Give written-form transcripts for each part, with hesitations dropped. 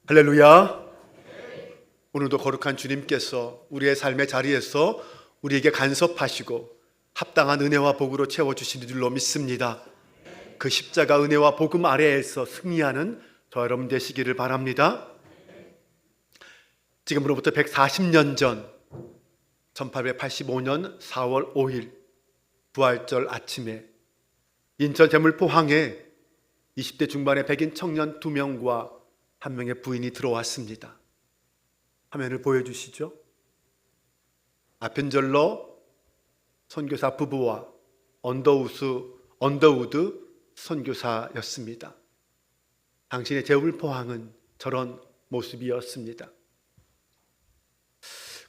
할렐루야. 오늘도 거룩한 주님께서 우리의 삶의 자리에서 우리에게 간섭하시고 합당한 은혜와 복으로 채워주시는 줄로 믿습니다. 그 십자가 은혜와 복음 아래에서 승리하는 저 여러분 되시기를 바랍니다. 지금으로부터 140년 전 1885년 4월 5일 부활절 아침에 인천 제물포항에 20대 중반의 백인 청년 2명과 한 명의 부인이 들어왔습니다. 화면을 보여주시죠. 아펜젤러 선교사 부부와 언더우드 선교사였습니다. 당신의 제물포항은 저런 모습이었습니다.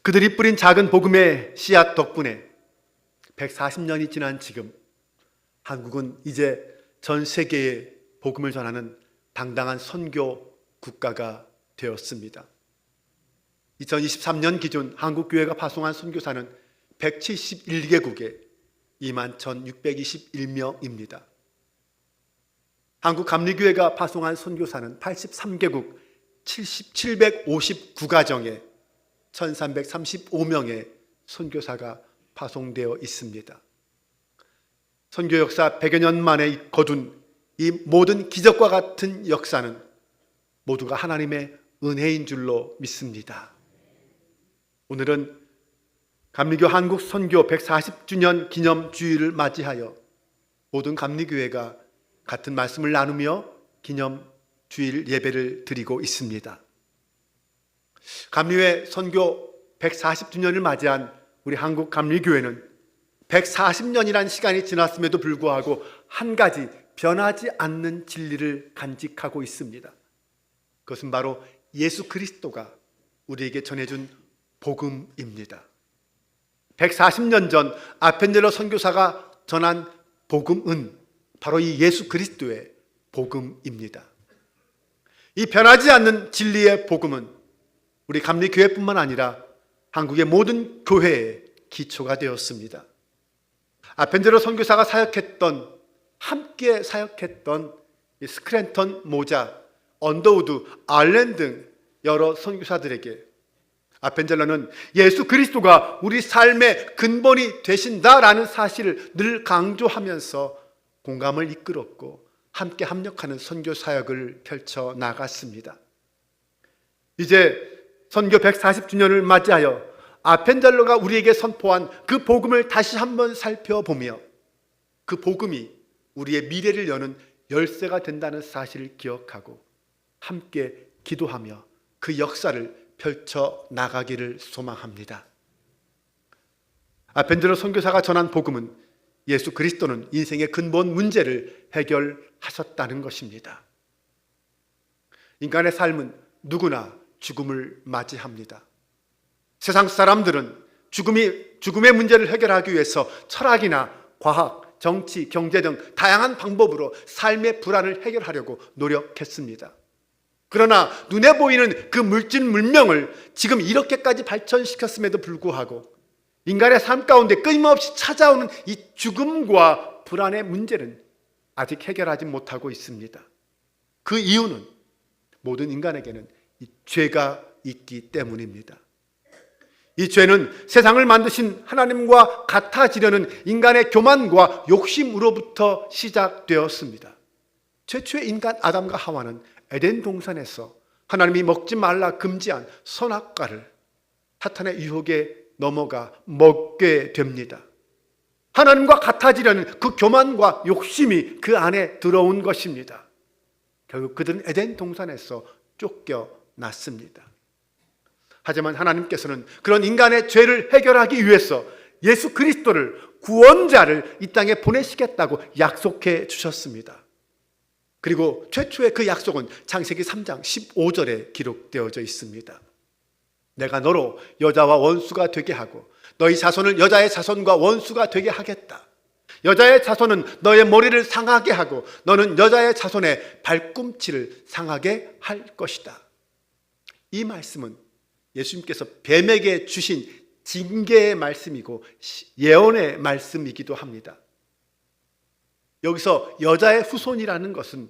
그들이 뿌린 작은 복음의 씨앗 덕분에 140년이 지난 지금 한국은 이제 전 세계에 복음을 전하는 당당한 선교 국가가 되었습니다. 2023년 기준 한국교회가 파송한 선교사는 171개국에 21,621명입니다. 한국감리교회가 파송한 선교사는 83개국 759가정에 1,335명의 선교사가 파송되어 있습니다. 선교 역사 100여 년 만에 거둔 이 모든 기적과 같은 역사는 모두가 하나님의 은혜인 줄로 믿습니다. 오늘은 감리교 한국 선교 140주년 기념 주일을 맞이하여 모든 감리교회가 같은 말씀을 나누며 기념 주일 예배를 드리고 있습니다. 감리회 선교 140주년을 맞이한 우리 한국 감리교회는 140년이라는 시간이 지났음에도 불구하고 한 가지 변하지 않는 진리를 간직하고 있습니다. 그것은 바로 예수 그리스도가 우리에게 전해준 복음입니다. 140년 전 아펜젤러 선교사가 전한 복음은 바로 이 예수 그리스도의 복음입니다. 이 변하지 않는 진리의 복음은 우리 감리교회뿐만 아니라 한국의 모든 교회의 기초가 되었습니다. 아펜젤러 선교사가 함께 사역했던 스크랜턴 모자, 언더우드, 알렌 등 여러 선교사들에게 아펜젤러는 예수 그리스도가 우리 삶의 근본이 되신다라는 사실을 늘 강조하면서 공감을 이끌었고 함께 합력하는 선교 사역을 펼쳐 나갔습니다. 이제 선교 140주년을 맞이하여 아펜젤러가 우리에게 선포한 그 복음을 다시 한번 살펴보며 그 복음이 우리의 미래를 여는 열쇠가 된다는 사실을 기억하고 함께 기도하며 그 역사를 펼쳐 나가기를 소망합니다. 아펜젤러 선교사가 전한 복음은 예수 그리스도는 인생의 근본 문제를 해결하셨다는 것입니다. 인간의 삶은 누구나 죽음을 맞이합니다. 세상 사람들은 죽음의 문제를 해결하기 위해서 철학이나 과학, 정치, 경제 등 다양한 방법으로 삶의 불안을 해결하려고 노력했습니다. 그러나 눈에 보이는 그 물질 문명을 지금 이렇게까지 발전시켰음에도 불구하고 인간의 삶 가운데 끊임없이 찾아오는 이 죽음과 불안의 문제는 아직 해결하지 못하고 있습니다. 그 이유는 모든 인간에게는 이 죄가 있기 때문입니다. 이 죄는 세상을 만드신 하나님과 같아지려는 인간의 교만과 욕심으로부터 시작되었습니다. 최초의 인간 아담과 하와는 에덴 동산에서 하나님이 먹지 말라 금지한 선악과를 사탄의 유혹에 넘어가 먹게 됩니다. 하나님과 같아지려는 그 교만과 욕심이 그 안에 들어온 것입니다. 결국 그들은 에덴 동산에서 쫓겨났습니다. 하지만 하나님께서는 그런 인간의 죄를 해결하기 위해서 예수 그리스도를 구원자를 이 땅에 보내시겠다고 약속해 주셨습니다. 그리고 최초의 그 약속은 창세기 3장 15절에 기록되어져 있습니다. 내가 너로 여자와 원수가 되게 하고 너희 자손을 여자의 자손과 원수가 되게 하겠다. 여자의 자손은 너의 머리를 상하게 하고 너는 여자의 자손의 발꿈치를 상하게 할 것이다. 이 말씀은 예수님께서 뱀에게 주신 징계의 말씀이고 예언의 말씀이기도 합니다. 여기서 여자의 후손이라는 것은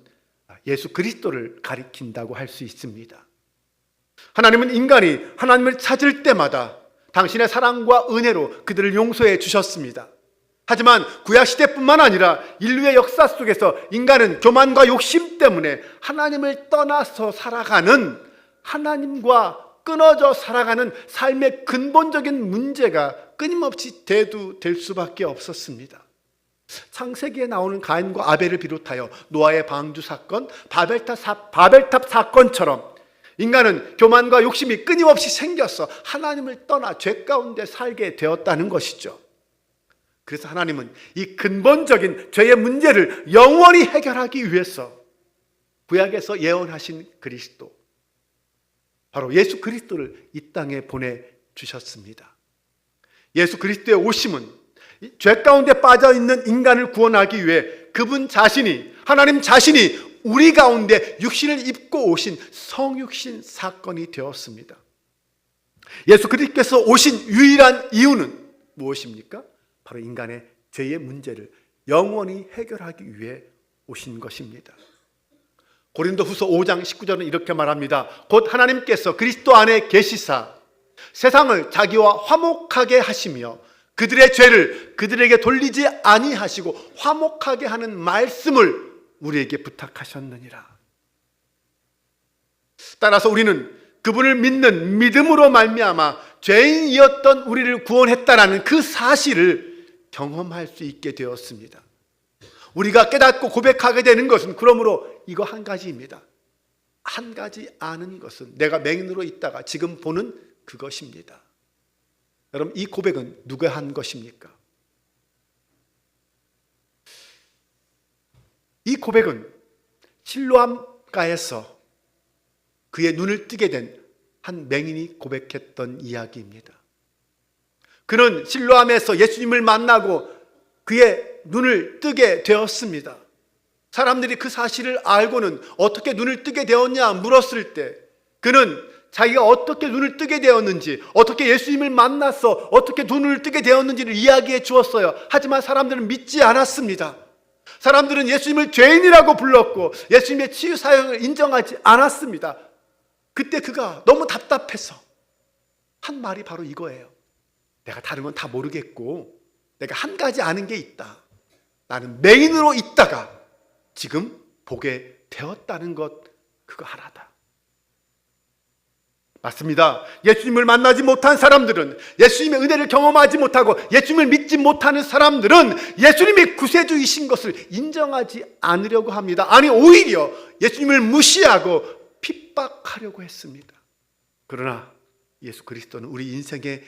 예수 그리스도를 가리킨다고 할 수 있습니다. 하나님은 인간이 하나님을 찾을 때마다 당신의 사랑과 은혜로 그들을 용서해 주셨습니다. 하지만 구약시대뿐만 아니라 인류의 역사 속에서 인간은 교만과 욕심 때문에 하나님을 떠나서 살아가는, 하나님과 끊어져 살아가는 삶의 근본적인 문제가 끊임없이 대두될 수밖에 없었습니다. 창세기에 나오는 가인과 아벨을 비롯하여 노아의 방주 사건, 바벨탑 사건처럼 인간은 교만과 욕심이 끊임없이 생겨서 하나님을 떠나 죄 가운데 살게 되었다는 것이죠. 그래서 하나님은 이 근본적인 죄의 문제를 영원히 해결하기 위해서 구약에서 예언하신 그리스도, 바로 예수 그리스도를 이 땅에 보내주셨습니다. 예수 그리스도의 오심은 죄 가운데 빠져있는 인간을 구원하기 위해 그분 자신이, 하나님 자신이 우리 가운데 육신을 입고 오신 성육신 사건이 되었습니다. 예수 그리스도께서 오신 유일한 이유는 무엇입니까? 바로 인간의 죄의 문제를 영원히 해결하기 위해 오신 것입니다. 고린도후서 5장 19절은 이렇게 말합니다. 곧 하나님께서 그리스도 안에 계시사 세상을 자기와 화목하게 하시며 그들의 죄를 그들에게 돌리지 아니하시고 화목하게 하는 말씀을 우리에게 부탁하셨느니라. 따라서 우리는 그분을 믿는 믿음으로 말미암아 죄인이었던 우리를 구원했다라는 그 사실을 경험할 수 있게 되었습니다. 우리가 깨닫고 고백하게 되는 것은 그러므로 이거 한 가지입니다. 한 가지 아는 것은 내가 맹인으로 있다가 지금 보는 그것입니다. 여러분, 이 고백은 누가 한 것입니까? 이 고백은 실로암가에서 그의 눈을 뜨게 된 한 맹인이 고백했던 이야기입니다. 그는 실로암에서 예수님을 만나고 그의 눈을 뜨게 되었습니다. 사람들이 그 사실을 알고는 어떻게 눈을 뜨게 되었냐 물었을 때 그는 자기가 어떻게 눈을 뜨게 되었는지, 어떻게 예수님을 만나서 어떻게 눈을 뜨게 되었는지를 이야기해 주었어요. 하지만 사람들은 믿지 않았습니다. 사람들은 예수님을 죄인이라고 불렀고 예수님의 치유 사역을 인정하지 않았습니다. 그때 그가 너무 답답해서 한 말이 바로 이거예요. 내가 다른 건 다 모르겠고 내가 한 가지 아는 게 있다. 나는 맹인으로 있다가 지금 보게 되었다는 것, 그거 하나다. 맞습니다. 예수님을 만나지 못한 사람들은, 예수님의 은혜를 경험하지 못하고 예수님을 믿지 못하는 사람들은 예수님이 구세주이신 것을 인정하지 않으려고 합니다. 아니, 오히려 예수님을 무시하고 핍박하려고 했습니다. 그러나 예수 그리스도는 우리 인생의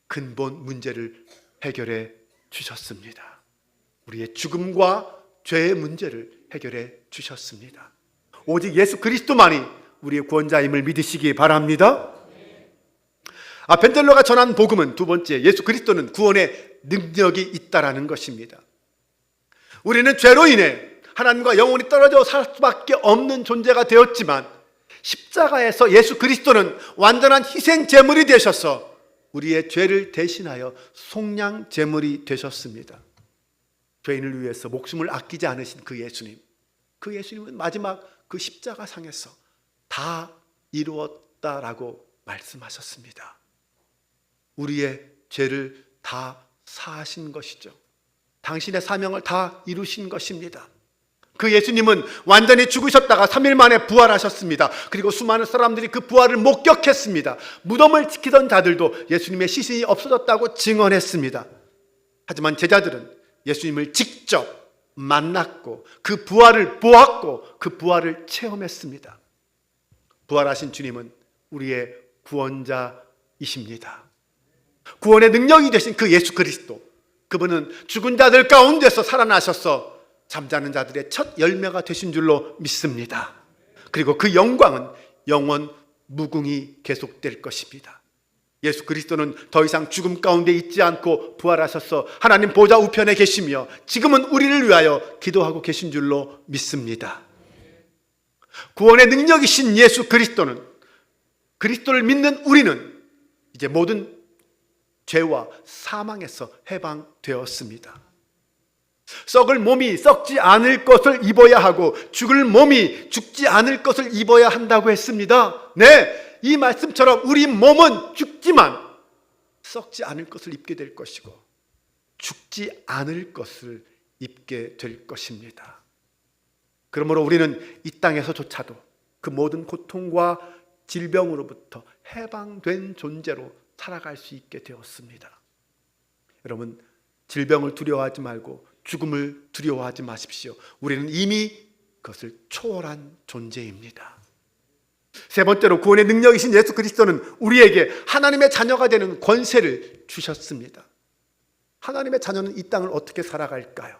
근본 문제를 해결해 주셨습니다. 우리의 죽음과 죄의 문제를 해결해 주셨습니다. 오직 예수 그리스도만이 우리의 구원자임을 믿으시기 바랍니다. 벤델러가 전한 복음은 두 번째, 예수 그리스도는 구원의 능력이 있다라는 것입니다. 우리는 죄로 인해 하나님과 영원히 떨어져 살 수밖에 없는 존재가 되었지만 십자가에서 예수 그리스도는 완전한 희생 제물이 되셔서 우리의 죄를 대신하여 속량 제물이 되셨습니다. 죄인을 위해서 목숨을 아끼지 않으신 그 예수님, 그 예수님은 마지막 그 십자가 상에서 다 이루었다라고 말씀하셨습니다. 우리의 죄를 다 사하신 것이죠. 당신의 사명을 다 이루신 것입니다. 그 예수님은 완전히 죽으셨다가 3일 만에 부활하셨습니다. 그리고 수많은 사람들이 그 부활을 목격했습니다. 무덤을 지키던 자들도 예수님의 시신이 없어졌다고 증언했습니다. 하지만 제자들은 예수님을 직접 만났고 그 부활을 보았고 그 부활을 체험했습니다. 부활하신 주님은 우리의 구원자이십니다. 구원의 능력이 되신 그 예수 그리스도, 그분은 죽은 자들 가운데서 살아나셔서 잠자는 자들의 첫 열매가 되신 줄로 믿습니다. 그리고 그 영광은 영원 무궁히 계속될 것입니다. 예수 그리스도는 더 이상 죽음 가운데 있지 않고 부활하셔서 하나님 보좌 우편에 계시며 지금은 우리를 위하여 기도하고 계신 줄로 믿습니다. 구원의 능력이신 예수 그리스도는, 그리스도를 믿는 우리는 이제 모든 죄와 사망에서 해방되었습니다. 썩을 몸이 썩지 않을 것을 입어야 하고 죽을 몸이 죽지 않을 것을 입어야 한다고 했습니다. 네, 이 말씀처럼 우리 몸은 죽지만 썩지 않을 것을 입게 될 것이고 죽지 않을 것을 입게 될 것입니다. 그러므로 우리는 이 땅에서조차도 그 모든 고통과 질병으로부터 해방된 존재로 살아갈 수 있게 되었습니다. 여러분, 질병을 두려워하지 말고 죽음을 두려워하지 마십시오. 우리는 이미 그것을 초월한 존재입니다. 세 번째로, 구원의 능력이신 예수 그리스도는 우리에게 하나님의 자녀가 되는 권세를 주셨습니다. 하나님의 자녀는 이 땅을 어떻게 살아갈까요?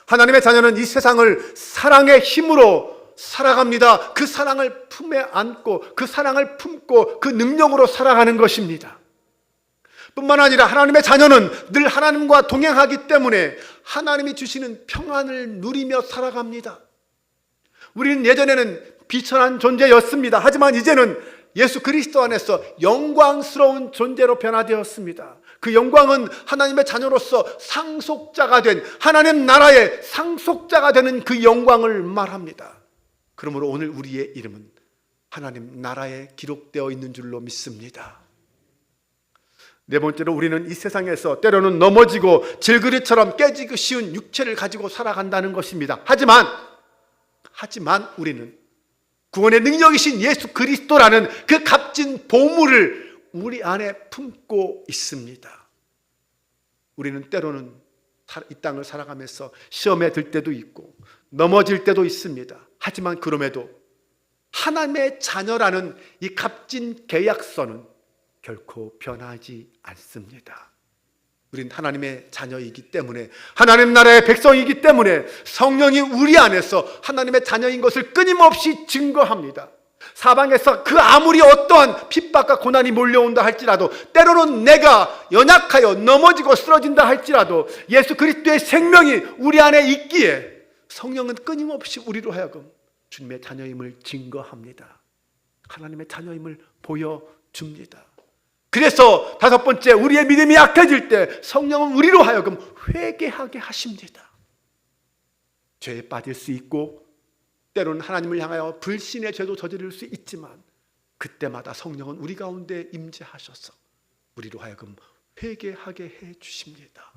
하나님의 자녀는 이 세상을 사랑의 힘으로 살아갑니다. 그 사랑을 품에 안고 그 사랑을 품고 그 능력으로 살아가는 것입니다. 뿐만 아니라 하나님의 자녀는 늘 하나님과 동행하기 때문에 하나님이 주시는 평안을 누리며 살아갑니다. 우리는 예전에는 비천한 존재였습니다. 하지만 이제는 예수 그리스도 안에서 영광스러운 존재로 변화되었습니다. 그 영광은 하나님의 자녀로서 상속자가 된, 하나님 나라의 상속자가 되는 그 영광을 말합니다. 그러므로 오늘 우리의 이름은 하나님 나라에 기록되어 있는 줄로 믿습니다. 네 번째로, 우리는 이 세상에서 때로는 넘어지고 질그릇처럼 깨지기 쉬운 육체를 가지고 살아간다는 것입니다. 하지만 우리는 구원의 능력이신 예수 그리스도라는 그 값진 보물을 우리 안에 품고 있습니다. 우리는 때로는 이 땅을 살아가면서 시험에 들 때도 있고 넘어질 때도 있습니다. 하지만 그럼에도 하나님의 자녀라는 이 값진 계약서는 결코 변하지 않습니다. 우린 하나님의 자녀이기 때문에, 하나님 나라의 백성이기 때문에 성령이 우리 안에서 하나님의 자녀인 것을 끊임없이 증거합니다. 사방에서 그 아무리 어떠한 핍박과 고난이 몰려온다 할지라도, 때로는 내가 연약하여 넘어지고 쓰러진다 할지라도 예수 그리스도의 생명이 우리 안에 있기에 성령은 끊임없이 우리로 하여금 주님의 자녀임을 증거합니다. 하나님의 자녀임을 보여줍니다. 그래서 다섯 번째, 우리의 믿음이 약해질 때 성령은 우리로 하여금 회개하게 하십니다. 죄에 빠질 수 있고 때로는 하나님을 향하여 불신의 죄도 저지를 수 있지만 그때마다 성령은 우리 가운데 임재하셔서 우리로 하여금 회개하게 해 주십니다.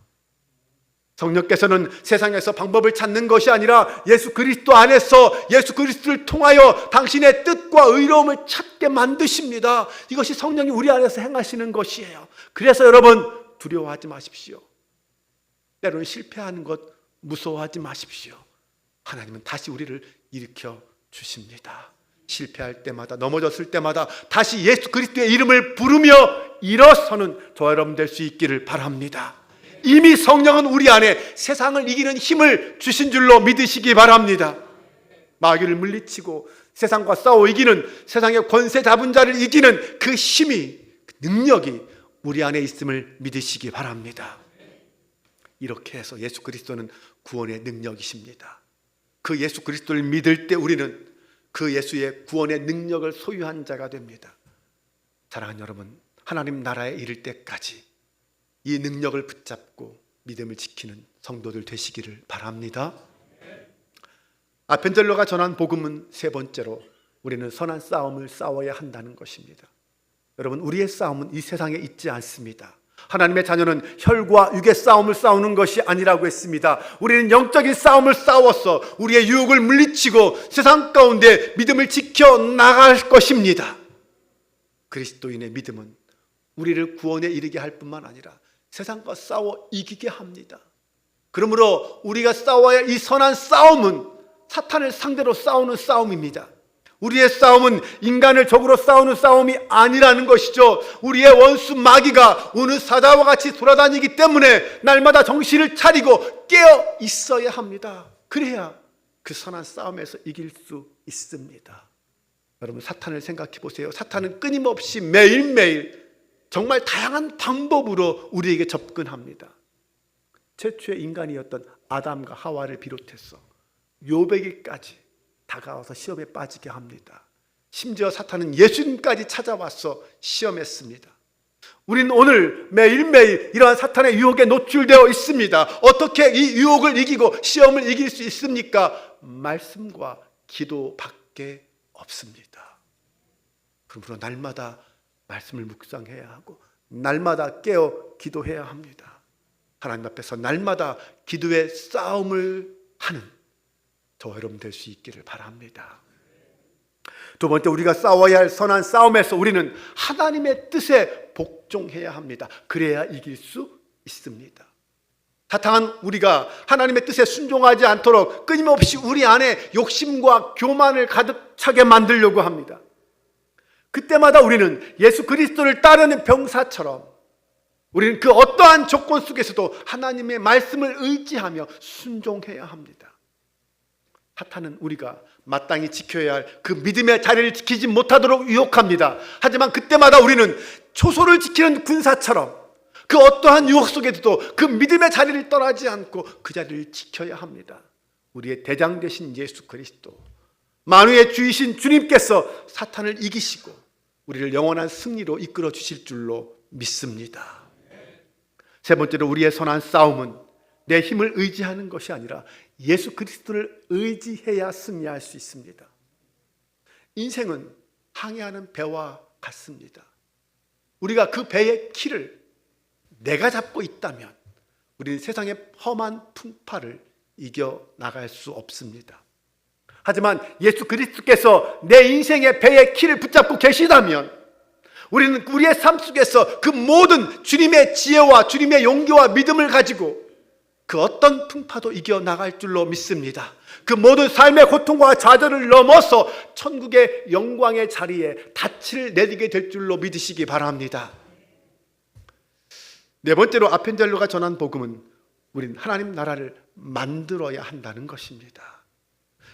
성령께서는 세상에서 방법을 찾는 것이 아니라 예수 그리스도 안에서 예수 그리스도를 통하여 당신의 뜻과 의로움을 찾게 만드십니다. 이것이 성령이 우리 안에서 행하시는 것이에요. 그래서 여러분, 두려워하지 마십시오. 때로는 실패하는 것 무서워하지 마십시오. 하나님은 다시 우리를 일으켜 주십니다. 실패할 때마다, 넘어졌을 때마다 다시 예수 그리스도의 이름을 부르며 일어서는 저와 여러분 될 수 있기를 바랍니다. 이미 성령은 우리 안에 세상을 이기는 힘을 주신 줄로 믿으시기 바랍니다. 마귀를 물리치고 세상과 싸워 이기는, 세상의 권세 잡은 자를 이기는 그 힘이, 그 능력이 우리 안에 있음을 믿으시기 바랍니다. 이렇게 해서 예수 그리스도는 구원의 능력이십니다. 그 예수 그리스도를 믿을 때 우리는 그 예수의 구원의 능력을 소유한 자가 됩니다. 사랑하는 여러분, 하나님 나라에 이를 때까지 이 능력을 붙잡고 믿음을 지키는 성도들 되시기를 바랍니다. 아펜젤러가 전한 복음은 세 번째로, 우리는 선한 싸움을 싸워야 한다는 것입니다. 여러분, 우리의 싸움은 이 세상에 있지 않습니다. 하나님의 자녀는 혈과 육의 싸움을 싸우는 것이 아니라고 했습니다. 우리는 영적인 싸움을 싸워서 우리의 유혹을 물리치고 세상 가운데 믿음을 지켜 나갈 것입니다. 그리스도인의 믿음은 우리를 구원에 이르게 할 뿐만 아니라 세상과 싸워 이기게 합니다. 그러므로 우리가 싸워야 이 선한 싸움은 사탄을 상대로 싸우는 싸움입니다. 우리의 싸움은 인간을 적으로 싸우는 싸움이 아니라는 것이죠. 우리의 원수 마귀가 어느 사자와 같이 돌아다니기 때문에 날마다 정신을 차리고 깨어 있어야 합니다. 그래야 그 선한 싸움에서 이길 수 있습니다. 여러분, 사탄을 생각해 보세요. 사탄은 끊임없이 매일매일 정말 다양한 방법으로 우리에게 접근합니다. 최초의 인간이었던 아담과 하와를 비롯해서 욥에게까지 다가와서 시험에 빠지게 합니다. 심지어 사탄은 예수님까지 찾아와서 시험했습니다. 우리는 오늘 매일매일 이러한 사탄의 유혹에 노출되어 있습니다. 어떻게 이 유혹을 이기고 시험을 이길 수 있습니까? 말씀과 기도밖에 없습니다. 그러므로 날마다 말씀을 묵상해야 하고 날마다 깨어 기도해야 합니다. 하나님 앞에서 날마다 기도의 싸움을 하는 저와 여러분 될 수 있기를 바랍니다. 두 번째, 우리가 싸워야 할 선한 싸움에서 우리는 하나님의 뜻에 복종해야 합니다. 그래야 이길 수 있습니다. 사탄은 우리가 하나님의 뜻에 순종하지 않도록 끊임없이 우리 안에 욕심과 교만을 가득 차게 만들려고 합니다. 그때마다 우리는 예수 그리스도를 따르는 병사처럼 우리는 그 어떠한 조건 속에서도 하나님의 말씀을 의지하며 순종해야 합니다. 사탄은 우리가 마땅히 지켜야 할 그 믿음의 자리를 지키지 못하도록 유혹합니다. 하지만 그때마다 우리는 초소를 지키는 군사처럼 그 어떠한 유혹 속에서도 그 믿음의 자리를 떠나지 않고 그 자리를 지켜야 합니다. 우리의 대장 되신 예수 그리스도, 만유의 주이신 주님께서 사탄을 이기시고 우리를 영원한 승리로 이끌어 주실 줄로 믿습니다. 세 번째로, 우리의 선한 싸움은 내 힘을 의지하는 것이 아니라 예수 그리스도를 의지해야 승리할 수 있습니다. 인생은 항해하는 배와 같습니다. 우리가 그 배의 키를 내가 잡고 있다면 우리는 세상의 험한 풍파를 이겨나갈 수 없습니다. 하지만 예수 그리스도께서 내 인생의 배의 키를 붙잡고 계시다면 우리는 우리의 삶 속에서 그 모든 주님의 지혜와 주님의 용기와 믿음을 가지고 그 어떤 풍파도 이겨나갈 줄로 믿습니다. 그 모든 삶의 고통과 좌절을 넘어서 천국의 영광의 자리에 닻을 내리게 될 줄로 믿으시기 바랍니다. 네 번째로, 아펜젤로가 전한 복음은 우린 하나님 나라를 만들어야 한다는 것입니다.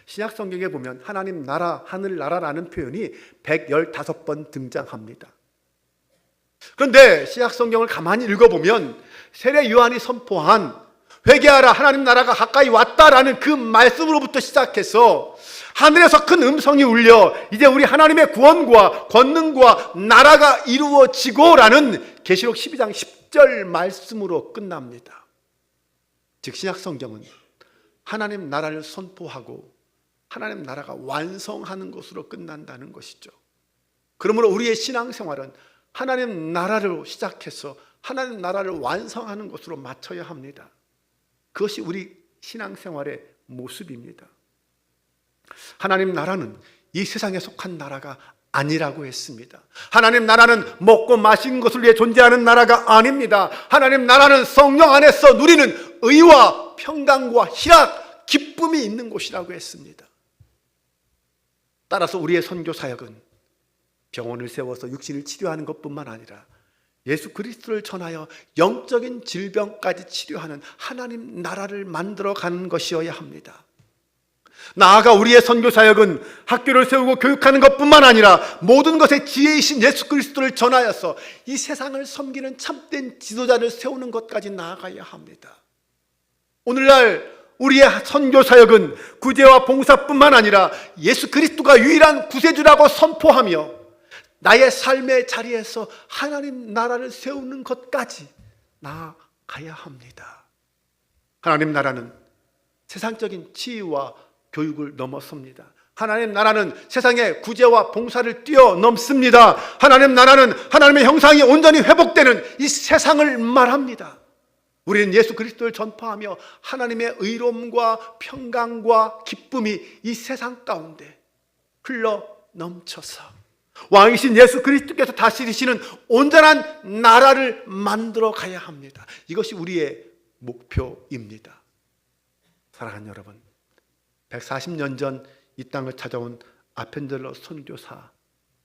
신약 성경에 보면 하나님 나라, 하늘 나라라는 표현이 115번 등장합니다. 그런데 신약 성경을 가만히 읽어보면 세례 요한이 선포한 회개하라, 하나님 나라가 가까이 왔다라는 그 말씀으로부터 시작해서 하늘에서 큰 음성이 울려 이제 우리 하나님의 구원과 권능과 나라가 이루어지고라는 계시록 12장 10절 말씀으로 끝납니다. 즉 신약 성경은 하나님 나라를 선포하고 하나님 나라가 완성하는 것으로 끝난다는 것이죠. 그러므로 우리의 신앙생활은 하나님 나라로 시작해서 하나님 나라를 완성하는 것으로 맞춰야 합니다. 그것이 우리 신앙생활의 모습입니다. 하나님 나라는 이 세상에 속한 나라가 아니라고 했습니다. 하나님 나라는 먹고 마시는 것을 위해 존재하는 나라가 아닙니다. 하나님 나라는 성령 안에서 누리는 의와 평강과 희락, 기쁨이 있는 곳이라고 했습니다. 따라서 우리의 선교 사역은 병원을 세워서 육신을 치료하는 것뿐만 아니라 예수 그리스도를 전하여 영적인 질병까지 치료하는 하나님 나라를 만들어가는 것이어야 합니다. 나아가 우리의 선교사역은 학교를 세우고 교육하는 것뿐만 아니라 모든 것의 지혜이신 예수 그리스도를 전하여서 이 세상을 섬기는 참된 지도자를 세우는 것까지 나아가야 합니다. 오늘날 우리의 선교사역은 구제와 봉사뿐만 아니라 예수 그리스도가 유일한 구세주라고 선포하며 나의 삶의 자리에서 하나님 나라를 세우는 것까지 나아가야 합니다. 하나님 나라는 세상적인 지위와 교육을 넘어섭니다. 하나님 나라는 세상의 구제와 봉사를 뛰어넘습니다. 하나님 나라는 하나님의 형상이 온전히 회복되는 이 세상을 말합니다. 우리는 예수 그리스도를 전파하며 하나님의 의로움과 평강과 기쁨이 이 세상 가운데 흘러 넘쳐서 왕이신 예수 그리스도께서 다스리시는 온전한 나라를 만들어 가야 합니다. 이것이 우리의 목표입니다. 사랑하는 여러분, 140년 전 이 땅을 찾아온 아펜젤러 선교사,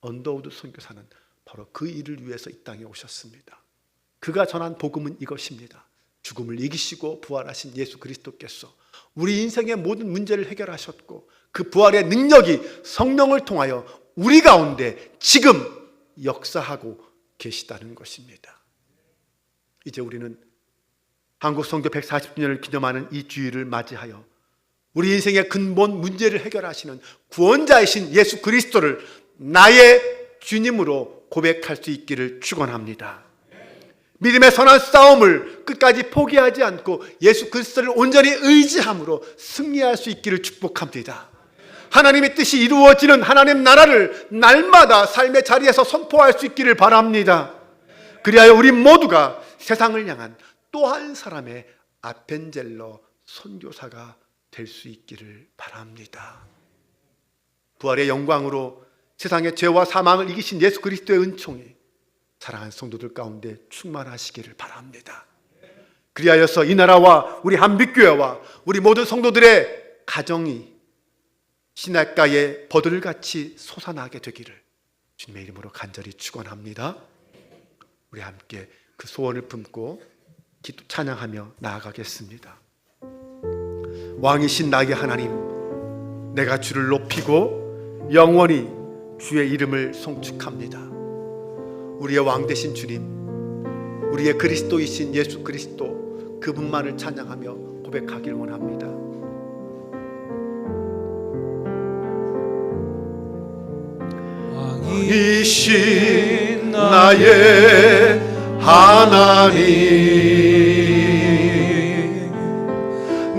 언더우드 선교사는 바로 그 일을 위해서 이 땅에 오셨습니다. 그가 전한 복음은 이것입니다. 죽음을 이기시고 부활하신 예수 그리스도께서 우리 인생의 모든 문제를 해결하셨고 그 부활의 능력이 성령을 통하여 우리 가운데 지금 역사하고 계시다는 것입니다. 이제 우리는 한국 선교 140주년을 기념하는 이 주일을 맞이하여 우리 인생의 근본 문제를 해결하시는 구원자이신 예수 그리스도를 나의 주님으로 고백할 수 있기를 축원합니다. 믿음의 선한 싸움을 끝까지 포기하지 않고 예수 그리스도를 온전히 의지함으로 승리할 수 있기를 축복합니다. 하나님의 뜻이 이루어지는 하나님 나라를 날마다 삶의 자리에서 선포할 수 있기를 바랍니다. 그리하여 우리 모두가 세상을 향한 또 한 사람의 아펜젤러 선교사가 될 수 있기를 바랍니다. 부활의 영광으로 세상의 죄와 사망을 이기신 예수 그리스도의 은총이 사랑하는 성도들 가운데 충만하시기를 바랍니다. 그리하여서 이 나라와 우리 한빛교회와 우리 모든 성도들의 가정이 시냇가에 버들같이 솟아나게 되기를 주님의 이름으로 간절히 축원합니다. 우리 함께 그 소원을 품고 기도 찬양하며 나아가겠습니다. 왕이신 나의 하나님, 내가 주를 높이고 영원히 주의 이름을 송축합니다. 우리의 왕 되신 주님, 우리의 그리스도이신 예수 그리스도, 그분만을 찬양하며 고백하길 원합니다. 왕이신 나의 하나님,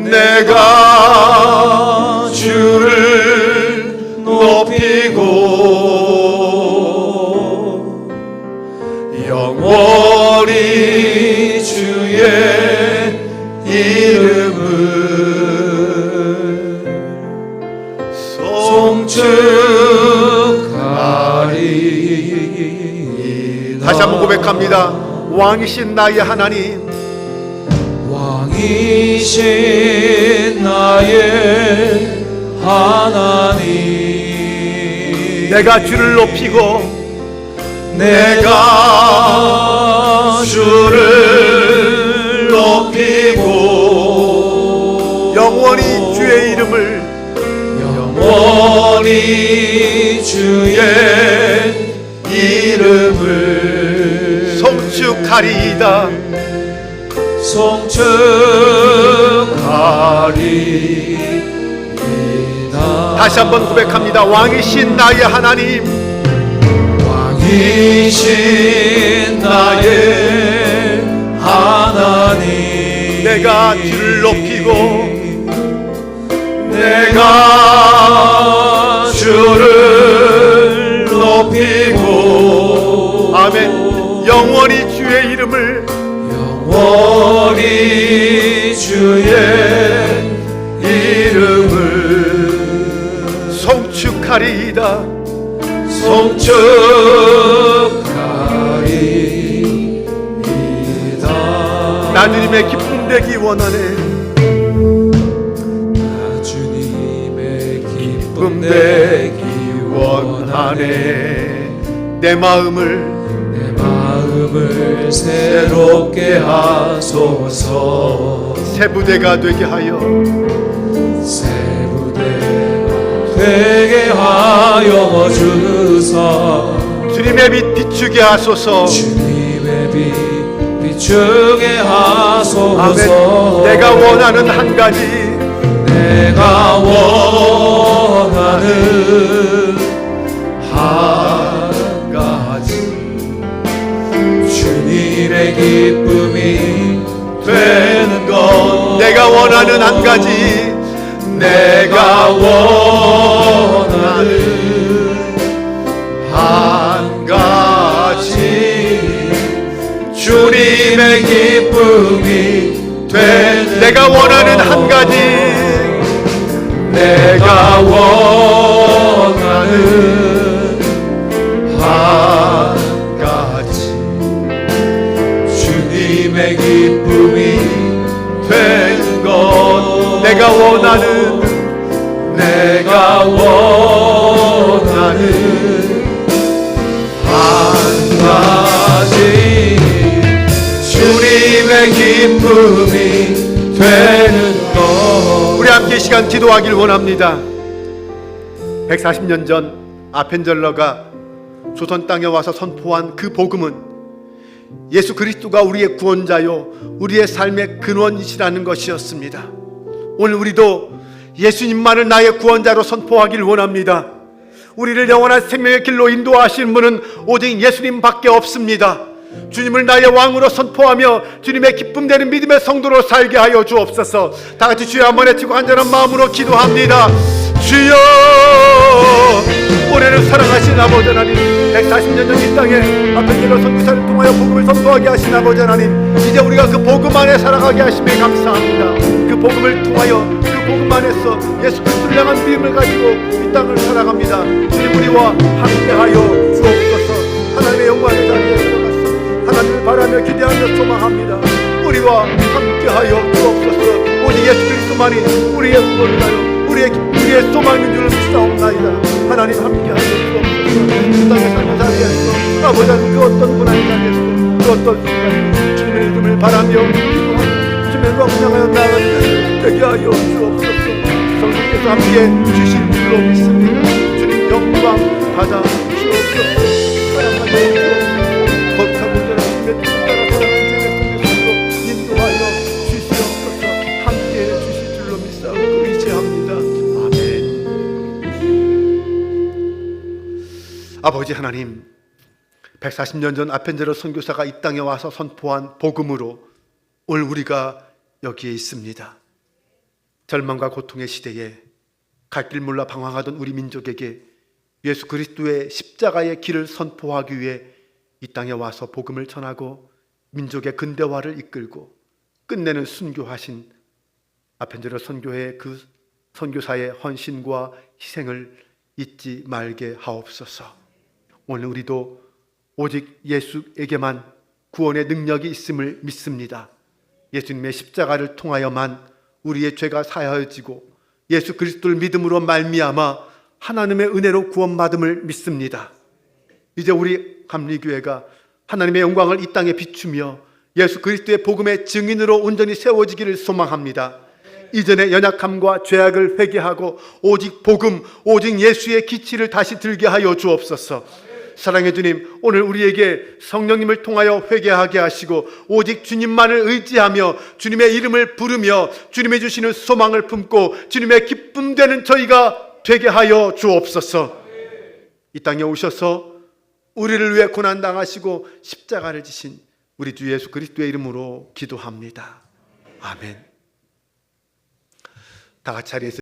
내가 주를 높이고 영원히 주의 이름을 송축하리. 다시 한번 고백합니다. 왕이신 나의 하나님, 왕이신 나의 하나님, 내가 주를 높이고 내가 주를 높이고 영원히 주의 이름을 영원히 주의 이름을 송축하리이다. 송축하리이다. 다시 한번 고백합니다. 왕이신 나의 하나님, 왕이신 나의 하나님, 내가 주를 높이고 내가 주를 높이고 아멘. 영원히 주의 이름을 영원히 주의 이름을 송축하리이다. 송축하리이다. 나 주님의 기쁨 되기 원하네. 나 주님의 기쁨 되기 원하네. 내 마음을 새롭게 하소서. 새 부대가 되게 하여 되게 하여 주사. 주님의 빛 비추게 하소서. 주님의 빛 비추게 하소서. 아멘. 내가 원하는 한 가지, 내가 원하는 한 가지, 주님의 기쁨이 되는 것. 내가 원하는 한 가지, 내가 원하는 한 가지, 주님의 기쁨이 된. 내가 원하는 한 가지, 내가 원하는 한 가지, 주님의 기쁨이 된 것. 내가 원하는 한 가지, 주님의 기쁨이 되는 것. 우리 함께 이 시간 기도하길 원합니다. 140년 전 아펜젤러가 조선 땅에 와서 선포한 그 복음은 예수 그리스도가 우리의 구원자요 우리의 삶의 근원이시라는 것이었습니다. 오늘 우리도 예수님만을 나의 구원자로 선포하길 원합니다. 우리를 영원한 생명의 길로 인도하시는 분은 오직 예수님밖에 없습니다. 주님을 나의 왕으로 선포하며 주님의 기쁨 되는 믿음의 성도로 살게 하여 주옵소서. 다 같이 주여 한번 외치고 간절한 마음으로 기도합니다. 주여, 올해를 사랑하신 아버지 하나님, 140년 전 이 땅에 아펜젤러 선교사를 통하여 복음을 선포하게 하신 아버지 하나님, 이제 우리가 그 복음 안에 살아가게 하심에 감사합니다. 그 복음을 통하여 그 복음 안에서 예수 그리스도를 향한 믿음을 가지고 이 땅을 살아갑니다. 주님, 우리와 함께하여 주옵소서. 하나님의 영광의 자리에 들어가서 하나님을 바라며 기대하며 소망합니다. 우리와 함께하여 주옵소서. 오직 예수 그리스도만이 우리의 구원이라요 우리의 소망인 줄을 믿사옵나이다. 하나님 함께하여 주옵소서. 이 땅의 삶의 자리에서 아버지 하나님, 그 어떤 고난의 자리에서 그 어떤 순간 주님의 이름을 바라며 기도하며 주님의 영광을 향하여 나아가는 되게 하여 주옵소서. 성령께서 함께 주실 줄로 믿습니다. 주님 영광 받아 주옵소서. 사랑하여 주옵소서. 거룩하고 온전한 주님의 뜻을 따라 살아가는 제자들로 인도하여 주시옵소서. 함께해 주실 줄로 믿사옵고 의지합니다. 아버지 하나님, 140년 전 아펜젤러 선교사가 이 땅에 와서 선포한 복음으로 오늘 우리가 여기에 있습니다. 절망과 고통의 시대에 갈 길 몰라 방황하던 우리 민족에게 예수 그리스도의 십자가의 길을 선포하기 위해 이 땅에 와서 복음을 전하고 민족의 근대화를 이끌고 끝내는 순교하신 아펜젤러 선교회의 그 선교사의 헌신과 희생을 잊지 말게 하옵소서. 오늘 우리도 오직 예수에게만 구원의 능력이 있음을 믿습니다. 예수님의 십자가를 통하여만 우리의 죄가 사하여지고 예수 그리스도를 믿음으로 말미암아 하나님의 은혜로 구원받음을 믿습니다. 이제 우리 감리교회가 하나님의 영광을 이 땅에 비추며 예수 그리스도의 복음의 증인으로 온전히 세워지기를 소망합니다. 이전의 연약함과 죄악을 회개하고 오직 복음, 오직 예수의 기치를 다시 들게 하여 주옵소서. 사랑의 주님, 오늘 우리에게 성령님을 통하여 회개하게 하시고 오직 주님만을 의지하며 주님의 이름을 부르며 주님의 주시는 소망을 품고 주님의 기쁨 되는 저희가 되게 하여 주옵소서. 이 땅에 오셔서 우리를 위해 고난당하시고 십자가를 지신 우리 주 예수 그리스도의 이름으로 기도합니다. 아멘. 다 같이 자리에서